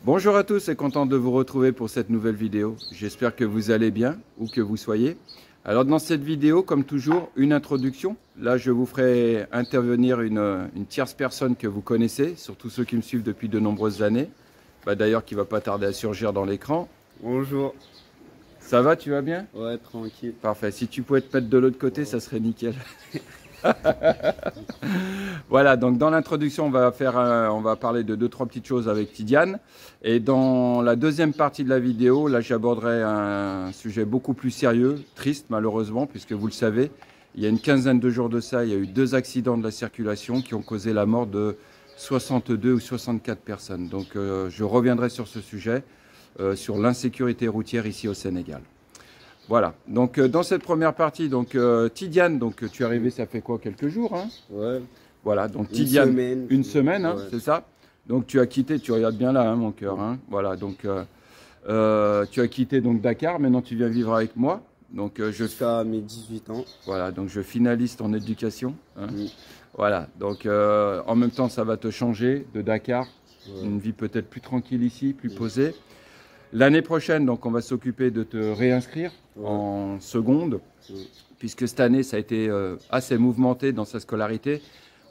Bonjour à tous et content de vous retrouver pour cette nouvelle vidéo. J'espère que vous allez bien, où que vous soyez. Alors dans cette vidéo, comme toujours, une introduction. Là, je vous ferai intervenir une tierce personne que vous connaissez, surtout ceux qui me suivent depuis de nombreuses années. D'ailleurs, qui ne va pas tarder à surgir dans l'écran. Bonjour. Ça va, tu vas bien? Ouais, tranquille. Parfait. Si tu pouvais te mettre de l'autre côté, ça serait nickel. Voilà, donc dans l'introduction, on va parler de 2-3 petites choses avec Tidiane. Et dans la deuxième partie de la vidéo, là, j'aborderai un sujet beaucoup plus sérieux, triste malheureusement, puisque vous le savez, il y a une quinzaine de jours de ça, il y a eu 2 accidents de la circulation qui ont causé la mort de 62 ou 64 personnes. Donc je reviendrai sur ce sujet, sur l'insécurité routière ici au Sénégal. Voilà, donc dans cette première partie, Tidiane, tu es arrivé, ça fait quoi, quelques jours, hein? Ouais. Voilà, donc Tidiane, une semaine, hein, ouais. c'est ça? Donc tu as quitté, tu regardes bien là, hein, mon cœur, hein? Voilà, donc tu as quitté donc Dakar, maintenant tu viens vivre avec moi. Donc jusqu'à mes 18 ans. Voilà, donc je finalise ton éducation, hein? Oui. Voilà, donc en même temps ça va te changer de Dakar, Ouais. une vie peut-être plus tranquille ici, plus posée. L'année prochaine, donc, on va s'occuper de te réinscrire en seconde, puisque cette année, ça a été assez mouvementé dans sa scolarité.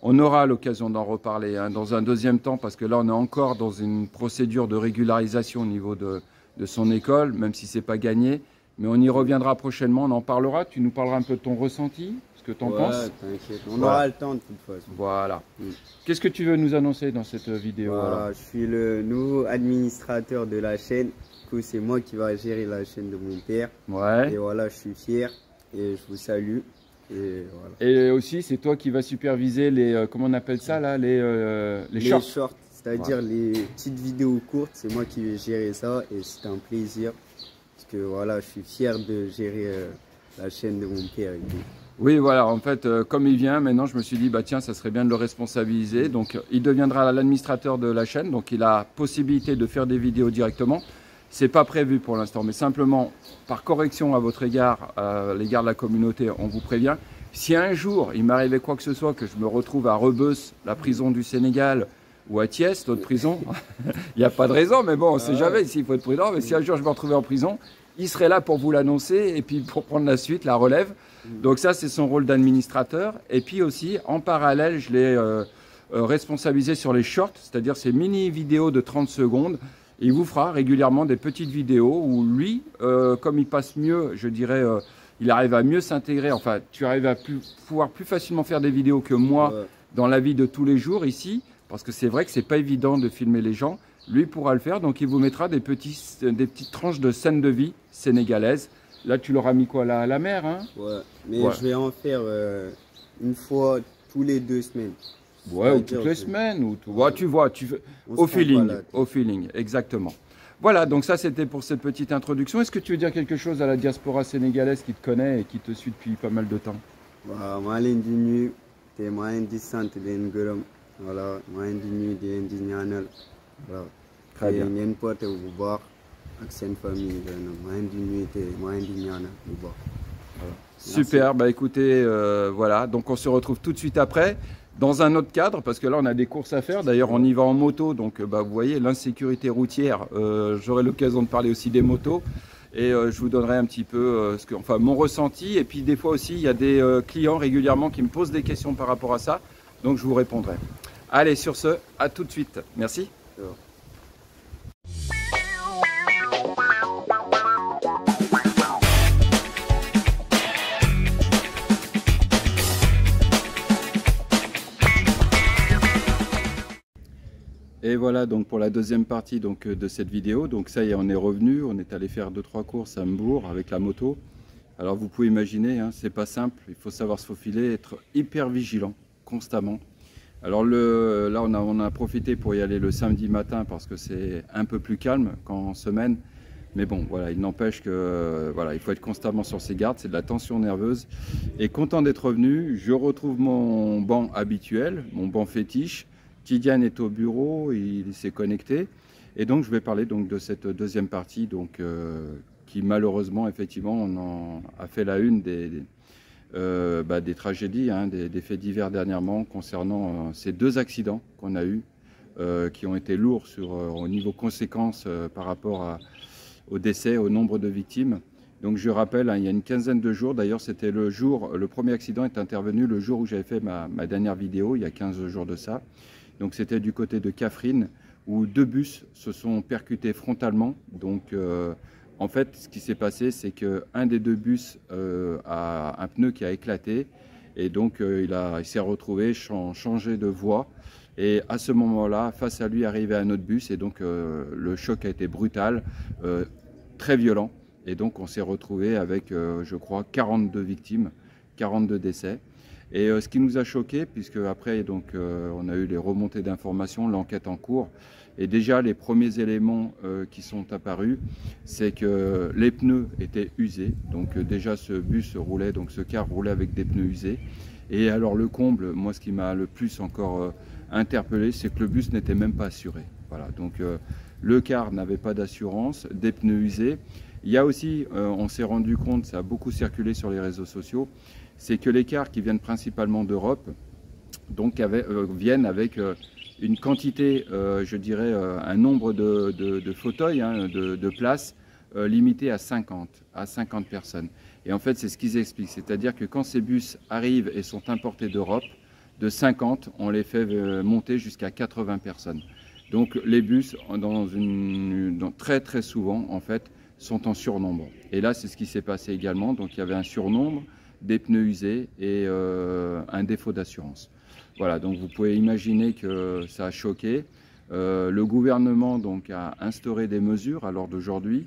On aura l'occasion d'en reparler dans un deuxième temps, parce que là, on est encore dans une procédure de régularisation au niveau de son école, même si ce n'est pas gagné. Mais on y reviendra prochainement, on en parlera. Tu nous parleras un peu de ton ressenti, ce que tu en penses. T'inquiète, on aura le temps de toute façon. Voilà. Qu'est-ce que tu veux nous annoncer dans cette vidéo? Je suis le nouveau administrateur de la chaîne. C'est moi qui va gérer la chaîne de mon père. Ouais. Et voilà, je suis fier et je vous salue. Et, voilà. Et aussi, c'est toi qui vas superviser les, comment on appelle ça là, les shorts. C'est-à-dire les petites vidéos courtes. C'est moi qui vais gérer ça et c'est un plaisir. Parce que voilà, je suis fier de gérer la chaîne de mon père. Oui, voilà, en fait, comme il vient, maintenant, je me suis dit, bah tiens, ça serait bien de le responsabiliser. Donc, il deviendra l'administrateur de la chaîne. Donc, il a possibilité de faire des vidéos directement. C'est pas prévu pour l'instant, mais simplement par correction à votre égard, à l'égard de la communauté, on vous prévient. Si un jour il m'arrivait quoi que ce soit, que je me retrouve à Rebeuss, la prison du Sénégal, ou à Thiès, d'autres prisons, il n'y a pas de raison, mais bon, on ne sait jamais s'il faut être prudent. Mais si un jour je me retrouvais en prison, il serait là pour vous l'annoncer et puis pour prendre la suite, la relève. Donc ça, c'est son rôle d'administrateur. Et puis aussi, en parallèle, je l'ai responsabilisé sur les shorts, c'est-à-dire ces mini-vidéos de 30 secondes. Il vous fera régulièrement des petites vidéos où lui, comme il passe mieux, je dirais, il arrive à mieux s'intégrer. Enfin, tu arrives à pouvoir plus facilement faire des vidéos que moi dans la vie de tous les jours ici, parce que c'est vrai que c'est pas évident de filmer les gens. Lui pourra le faire, donc il vous mettra des petites tranches de scènes de vie sénégalaises. Là, tu l'auras mis quoi, à la mer, hein? Ouais, mais je vais en faire une fois tous les 2 semaines. Ouais, ou toutes les semaines, ou tout. Ouais, tu vois, au feeling, exactement. Voilà, donc ça c'était pour cette petite introduction. Est-ce que tu veux dire quelque chose à la diaspora sénégalaise qui te connaît et qui te suit depuis pas mal de temps? maa leen di nuyu te maa leen di sant leen gërëm voilà maa leen di nuyu di leen di ñaanal waaw. Très bien. Ngeen porté bu baax ak seen famille maa leen di nuyu te maa leen di ñaanal bu baax. Voilà. Super, bah écoutez, voilà, donc on se retrouve tout de suite après. Dans un autre cadre, parce que là on a des courses à faire, d'ailleurs on y va en moto, donc vous voyez l'insécurité routière, j'aurai l'occasion de parler aussi des motos, et je vous donnerai un petit peu mon ressenti, et puis des fois aussi il y a des clients régulièrement qui me posent des questions par rapport à ça, donc je vous répondrai. Allez, sur ce, à tout de suite, merci. Et voilà donc pour la deuxième partie de cette vidéo. Donc ça y est, on est revenu, on est allé faire 2-3 courses à Mbour avec la moto. Alors vous pouvez imaginer, hein, c'est pas simple, il faut savoir se faufiler, être hyper vigilant constamment. Alors là on a profité pour y aller le samedi matin parce que c'est un peu plus calme qu'en semaine. Mais bon, voilà, il n'empêche que voilà, il faut être constamment sur ses gardes, c'est de la tension nerveuse. Et content d'être revenu, je retrouve mon banc habituel, mon banc fétiche. Tidiane est au bureau, il s'est connecté. Et donc je vais parler donc de cette deuxième partie qui malheureusement effectivement a fait la une des tragédies, hein, des faits divers dernièrement concernant ces 2 accidents qu'on a eus qui ont été lourds au niveau conséquences par rapport au décès, au nombre de victimes. Donc je rappelle, hein, il y a une quinzaine de jours, d'ailleurs c'était le premier accident est intervenu le jour où j'avais fait ma dernière vidéo, il y a 15 jours de ça. Donc c'était du côté de Cafrine, où 2 bus se sont percutés frontalement. Donc en fait, ce qui s'est passé, c'est qu'un des 2 bus a un pneu qui a éclaté, et donc il s'est retrouvé changé de voie. Et à ce moment-là, face à lui arrivait un autre bus, et donc le choc a été brutal, très violent. Et donc on s'est retrouvé avec, je crois, 42 victimes, 42 décès. Et ce qui nous a choqué, puisque après donc, on a eu les remontées d'informations, l'enquête en cours, et déjà les premiers éléments qui sont apparus, c'est que les pneus étaient usés. Donc déjà ce bus roulait, donc ce car roulait avec des pneus usés. Et alors le comble, moi ce qui m'a le plus encore interpellé, c'est que le bus n'était même pas assuré. Voilà, donc le car n'avait pas d'assurance, des pneus usés. Il y a aussi, on s'est rendu compte, ça a beaucoup circulé sur les réseaux sociaux, c'est que les cars qui viennent principalement d'Europe donc viennent avec une quantité, je dirais, un nombre de fauteuils, hein, de places limité à 50 personnes. Et en fait, c'est ce qu'ils expliquent, c'est-à-dire que quand ces bus arrivent et sont importés d'Europe, de 50, on les fait monter jusqu'à 80 personnes. Donc les bus, très très souvent, en fait, sont en surnombre. Et là, c'est ce qui s'est passé également. Donc il y avait un surnombre, des pneus usés et un défaut d'assurance. Voilà, donc vous pouvez imaginer que ça a choqué. Le gouvernement donc, a instauré des mesures à l'heure d'aujourd'hui,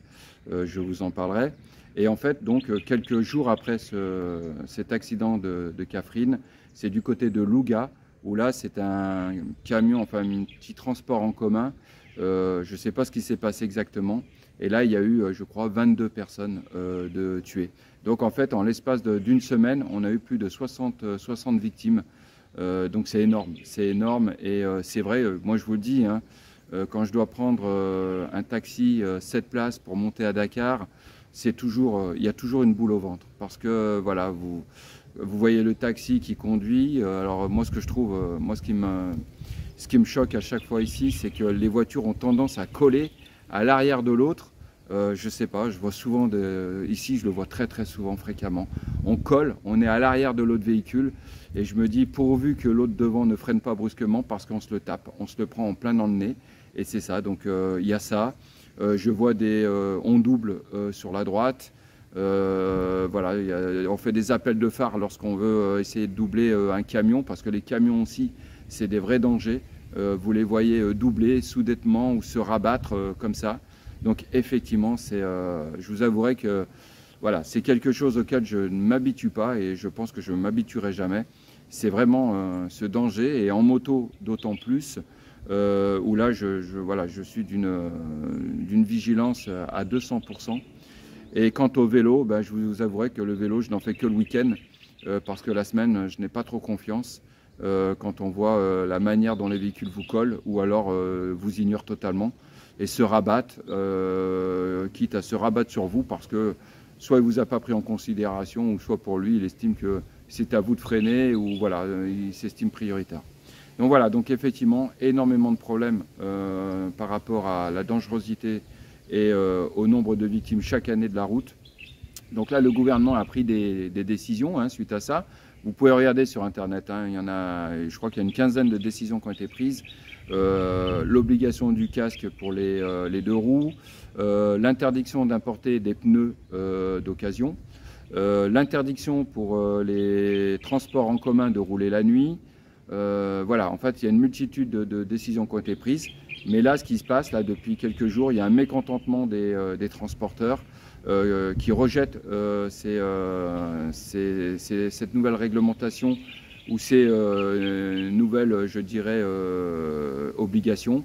je vous en parlerai. Et en fait, donc, quelques jours après cet accident de Cafrine, c'est du côté de Louga, où là, c'est un camion, enfin un petit transport en commun. Je ne sais pas ce qui s'est passé exactement. Et là, il y a eu, je crois, 22 personnes de tuées. Donc en fait, en l'espace d'une semaine, on a eu plus de 60 victimes. Donc c'est énorme. Et c'est vrai, moi je vous le dis, hein, quand je dois prendre un taxi 7 places pour monter à Dakar, il y a toujours une boule au ventre. Parce que voilà, vous voyez le taxi qui conduit. Alors moi ce que je trouve, ce qui me choque à chaque fois ici, c'est que les voitures ont tendance à coller à l'arrière de l'autre. Je sais pas, je vois souvent, ici je le vois très très souvent, fréquemment. On colle, on est à l'arrière de l'autre véhicule et je me dis pourvu que l'autre devant ne freine pas brusquement parce qu'on se le tape, on se le prend en plein dans le nez et c'est ça, donc il y a ça. Je vois on double sur la droite. Voilà, on fait des appels de phare lorsqu'on veut essayer de doubler un camion parce que les camions aussi, c'est des vrais dangers. Vous les voyez doubler soudainement ou se rabattre comme ça. Donc effectivement, je vous avouerai que voilà, c'est quelque chose auquel je ne m'habitue pas et je pense que je ne m'habituerai jamais. C'est vraiment ce danger et en moto d'autant plus où là voilà, je suis d'une vigilance à 200%. Et quant au vélo, ben, je vous avouerai que le vélo, je n'en fais que le week-end parce que la semaine, je n'ai pas trop confiance. Quand on voit la manière dont les véhicules vous collent ou alors vous ignorent totalement et se rabattent, quitte à se rabattre sur vous parce que soit il ne vous a pas pris en considération ou soit pour lui il estime que c'est à vous de freiner ou voilà, il s'estime prioritaire. Donc voilà, donc effectivement énormément de problèmes par rapport à la dangerosité et au nombre de victimes chaque année de la route. Donc là le gouvernement a pris des décisions hein, suite à ça. Vous pouvez regarder sur Internet, hein, il y en a, je crois qu'il y a une quinzaine de décisions qui ont été prises. L'obligation du casque pour les 2 roues, l'interdiction d'importer des pneus d'occasion, l'interdiction pour les transports en commun de rouler la nuit. Voilà, en fait, il y a une multitude de décisions qui ont été prises. Mais là, ce qui se passe, là, depuis quelques jours, il y a un mécontentement des transporteurs qui rejettent cette nouvelle réglementation ou ces nouvelles, je dirais, obligations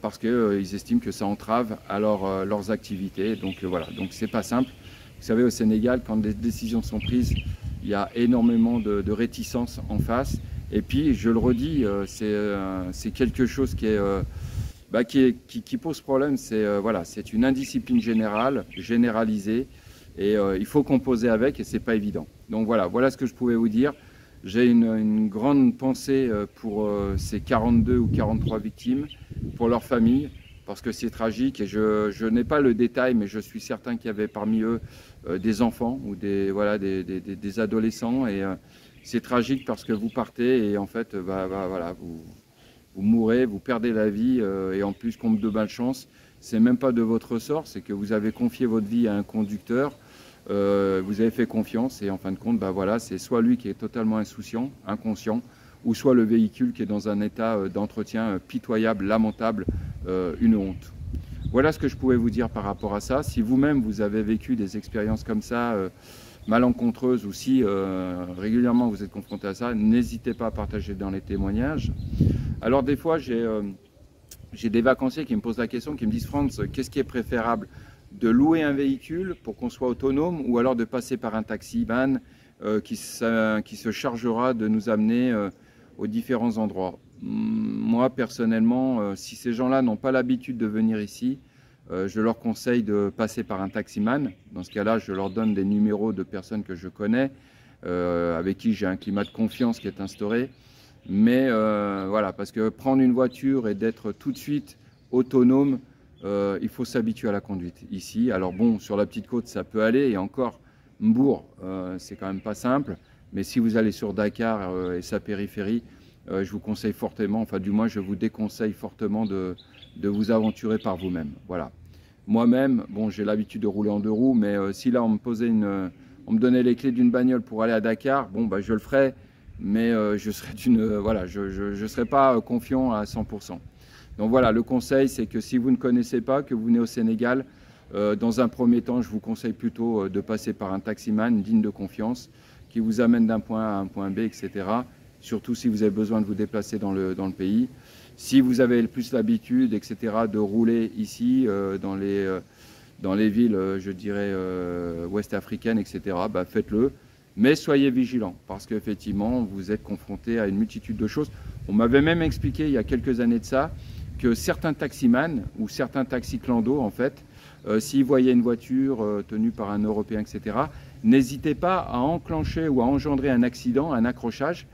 parce qu'ils estiment que ça entrave à leurs activités. Donc voilà, donc c'est pas simple. Vous savez, au Sénégal, quand des décisions sont prises, il y a énormément de réticence en face. Et puis, je le redis, c'est quelque chose qui pose problème. Voilà, c'est une indiscipline généralisée, et il faut composer avec, et c'est pas évident. Donc voilà ce que je pouvais vous dire. J'ai une grande pensée pour ces 42 ou 43 victimes, pour leurs familles, parce que c'est tragique et je n'ai pas le détail, mais je suis certain qu'il y avait parmi eux des enfants ou voilà, des adolescents. Et c'est tragique parce que vous partez et en fait, voilà, vous mourrez, vous perdez la vie et en plus, compte de malchance, c'est même pas de votre sort, c'est que vous avez confié votre vie à un conducteur. Vous avez fait confiance et en fin de compte, voilà, c'est soit lui qui est totalement insouciant, inconscient, ou soit le véhicule qui est dans un état d'entretien pitoyable, lamentable, une honte. Voilà ce que je pouvais vous dire par rapport à ça. Si vous-même vous avez vécu des expériences comme ça, malencontreuses, ou si régulièrement vous êtes confronté à ça, n'hésitez pas à partager dans les témoignages. Alors des fois, j'ai des vacanciers qui me posent la question, qui me disent « Franz, qu'est-ce qui est préférable ? De louer un véhicule pour qu'on soit autonome ou alors de passer par un taxi-van qui se chargera de nous amener aux différents endroits ?» Moi, personnellement, si ces gens-là n'ont pas l'habitude de venir ici, je leur conseille de passer par un taximan. Dans ce cas-là, je leur donne des numéros de personnes que je connais, avec qui j'ai un climat de confiance qui est instauré. Mais voilà, parce que prendre une voiture et d'être tout de suite autonome, il faut s'habituer à la conduite ici. Alors bon, sur la petite côte, ça peut aller. Et encore, Mbourg, c'est quand même pas simple. Mais si vous allez sur Dakar et sa périphérie, je vous conseille fortement, enfin du moins je vous déconseille fortement de vous aventurer par vous-même. Voilà. Moi-même, bon, j'ai l'habitude de rouler en 2 roues, mais si là on me donnait les clés d'une bagnole pour aller à Dakar, bon, je le ferais, mais je serais voilà, je serais pas confiant à 100%. Donc voilà, le conseil, c'est que si vous ne connaissez pas, que vous venez au Sénégal, dans un premier temps, je vous conseille plutôt de passer par un taximan digne de confiance, qui vous amène d'un point A à un point B, etc. Surtout si vous avez besoin de vous déplacer dans le pays. Si vous avez plus l'habitude, etc., de rouler ici, dans les villes, je dirais, ouest-africaines, etc., faites-le. Mais soyez vigilants, parce qu'effectivement, vous êtes confronté à une multitude de choses. On m'avait même expliqué, il y a quelques années de ça, que certains taximans ou certains taxis clando, en fait, s'ils voyaient une voiture tenue par un Européen, etc., n'hésitez pas à enclencher ou à engendrer un accident, un accrochage,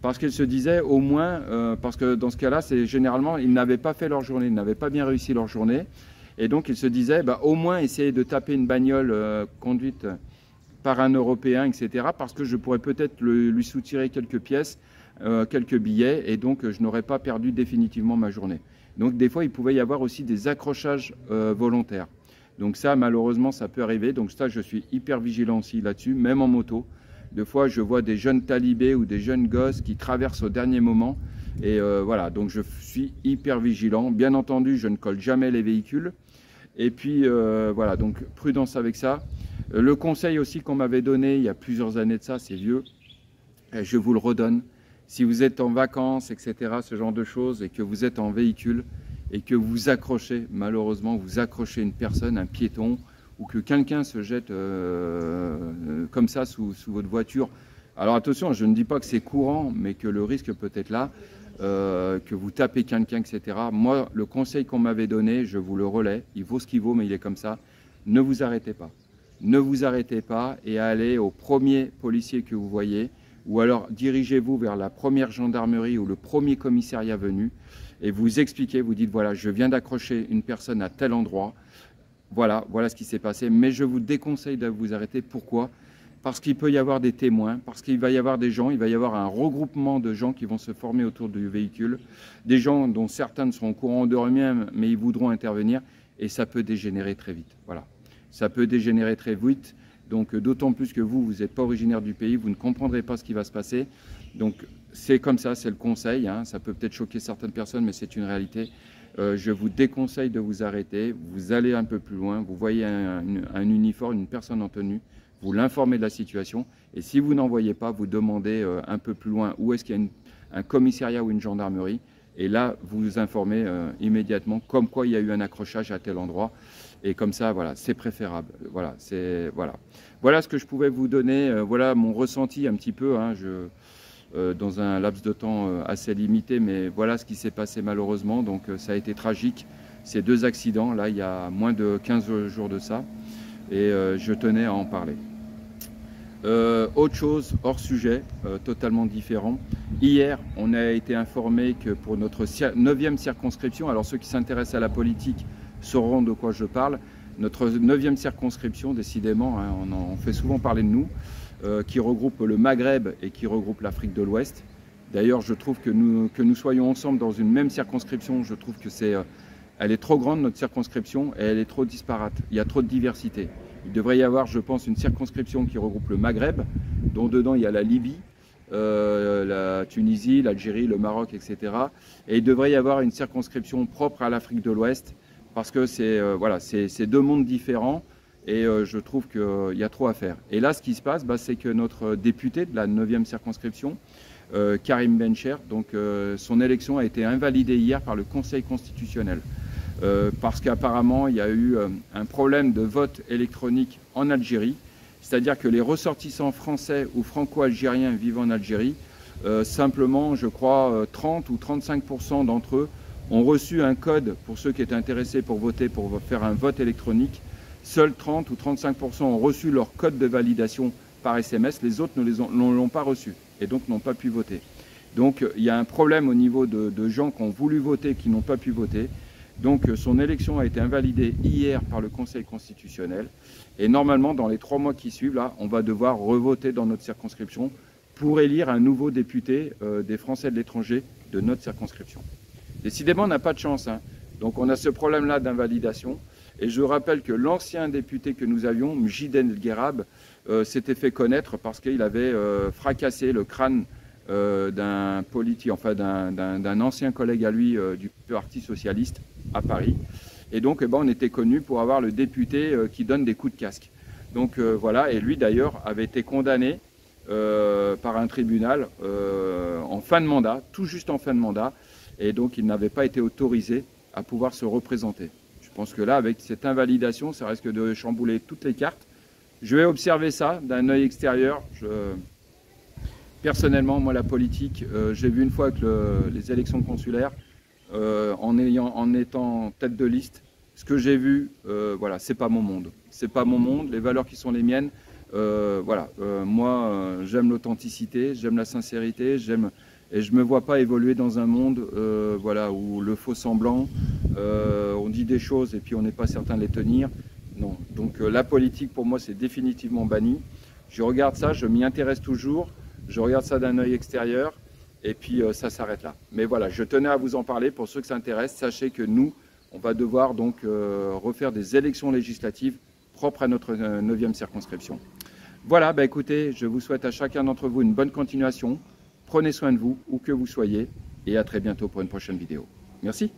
parce qu'ils se disaient au moins, parce que dans ce cas-là, c'est généralement, ils n'avaient pas fait leur journée, ils n'avaient pas bien réussi leur journée, et donc ils se disaient, au moins essayer de taper une bagnole conduite par un Européen, etc., parce que je pourrais peut-être lui soutirer quelques pièces, quelques billets, et donc je n'aurais pas perdu définitivement ma journée. Donc des fois, il pouvait y avoir aussi des accrochages volontaires. Donc ça, malheureusement, ça peut arriver. Donc ça, je suis hyper vigilant aussi là-dessus, même en moto. Des fois, je vois des jeunes talibés ou des jeunes gosses qui traversent au dernier moment. Et voilà, donc je suis hyper vigilant. Bien entendu, je ne colle jamais les véhicules. Et puis, voilà, donc prudence avec ça. Le conseil aussi qu'on m'avait donné il y a plusieurs années de ça, c'est vieux. Et je vous le redonne. Si vous êtes en vacances, etc., ce genre de choses, et que vous êtes en véhicule, et que vous accrochez, malheureusement, vous accrochez une personne, un piéton, ou que quelqu'un se jette comme ça sous votre voiture. Alors attention, je ne dis pas que c'est courant, mais que le risque peut être là, que vous tapez quelqu'un, etc. Moi, le conseil qu'on m'avait donné, je vous le relais, il vaut ce qu'il vaut, mais il est comme ça. Ne vous arrêtez pas. Ne vous arrêtez pas et allez au premier policier que vous voyez, ou alors dirigez-vous vers la première gendarmerie ou le premier commissariat venu, et vous expliquez, vous dites, voilà, je viens d'accrocher une personne à tel endroit, voilà ce qui s'est passé, mais je vous déconseille de vous arrêter. Pourquoi ? Parce qu'il peut y avoir des témoins, parce qu'il va y avoir des gens, il va y avoir un regroupement de gens qui vont se former autour du véhicule, des gens dont certains ne seront au courant d'eux-mêmes, mais ils voudront intervenir, et ça peut dégénérer très vite. Voilà. Ça peut dégénérer très vite, donc d'autant plus que vous n'êtes pas originaire du pays, vous ne comprendrez pas ce qui va se passer. Donc c'est comme ça, c'est le conseil, hein. Ça peut peut-être choquer certaines personnes, mais c'est une réalité. Je vous déconseille de vous arrêter, vous allez un peu plus loin, vous voyez un uniforme, une personne en tenue, vous l'informez de la situation, et si vous n'en voyez pas, vous demandez un peu plus loin où est-ce qu'il y a un commissariat ou une gendarmerie, et là vous vous informez immédiatement comme quoi il y a eu un accrochage à tel endroit, et comme ça, voilà, c'est préférable. Voilà ce que je pouvais vous donner, voilà mon ressenti un petit peu, hein, dans un laps de temps assez limité, mais voilà ce qui s'est passé malheureusement. Donc ça a été tragique, ces 2 accidents, là il y a moins de 15 jours de ça, et je tenais à en parler. Autre chose, hors sujet, totalement différent. Hier, on a été informé que pour notre 9e circonscription, alors ceux qui s'intéressent à la politique sauront de quoi je parle, notre 9e circonscription, décidément, hein, on fait souvent parler de nous, qui regroupe le Maghreb et qui regroupe l'Afrique de l'Ouest. D'ailleurs, je trouve que nous soyons ensemble dans une même circonscription, je trouve que elle est trop grande, notre circonscription, et elle est trop disparate. Il y a trop de diversité. Il devrait y avoir, je pense, une circonscription qui regroupe le Maghreb, dont dedans il y a la Libye, la Tunisie, l'Algérie, le Maroc, etc. Et il devrait y avoir une circonscription propre à l'Afrique de l'Ouest, parce que c'est deux mondes différents, et je trouve qu'il y a trop à faire. Et là, ce qui se passe, c'est que notre député de la 9e circonscription, Karim Bencher, donc son élection a été invalidée hier par le Conseil constitutionnel. Parce qu'apparemment, il y a eu un problème de vote électronique en Algérie, c'est-à-dire que les ressortissants français ou franco-algériens vivant en Algérie, simplement, je crois, 30 ou 35% d'entre eux ont reçu un code pour ceux qui étaient intéressés pour voter, pour faire un vote électronique. Seuls 30 ou 35% ont reçu leur code de validation par SMS, les autres ne l'ont pas reçu et donc n'ont pas pu voter. Donc il y a un problème au niveau de gens qui ont voulu voter, qui n'ont pas pu voter. Donc son élection a été invalidée hier par le Conseil constitutionnel et normalement dans les 3 mois qui suivent, là, on va devoir revoter dans notre circonscription pour élire un nouveau député des Français de l'étranger de notre circonscription. Décidément, on n'a pas de chance, hein. Donc on a ce problème-là d'invalidation. Et je rappelle que l'ancien député que nous avions, Mjiden El Guerab, s'était fait connaître parce qu'il avait fracassé le crâne d'un politique, enfin d'un ancien collègue à lui du Parti socialiste à Paris. Et donc on était connu pour avoir le député qui donne des coups de casque. Donc voilà, et lui d'ailleurs avait été condamné par un tribunal en fin de mandat, tout juste en fin de mandat, et donc il n'avait pas été autorisé à pouvoir se représenter. Je pense que là, avec cette invalidation, ça risque de chambouler toutes les cartes. Je vais observer ça d'un œil extérieur. Personnellement, moi, la politique, j'ai vu une fois que les élections consulaires, en étant tête de liste, ce que j'ai vu, voilà, c'est pas mon monde. C'est pas mon monde. Les valeurs qui sont les miennes, moi, j'aime l'authenticité, j'aime la sincérité, et je ne me vois pas évoluer dans un monde voilà, où le faux semblant, on dit des choses et puis on n'est pas certain de les tenir. Non. Donc la politique, pour moi, c'est définitivement banni. Je regarde ça, je m'y intéresse toujours, je regarde ça d'un œil extérieur et puis ça s'arrête là. Mais voilà, je tenais à vous en parler. Pour ceux que ça intéresse, sachez que nous, on va devoir donc refaire des élections législatives propres à notre 9e circonscription. Voilà, écoutez, je vous souhaite à chacun d'entre vous une bonne continuation. Prenez soin de vous, où que vous soyez, et à très bientôt pour une prochaine vidéo. Merci.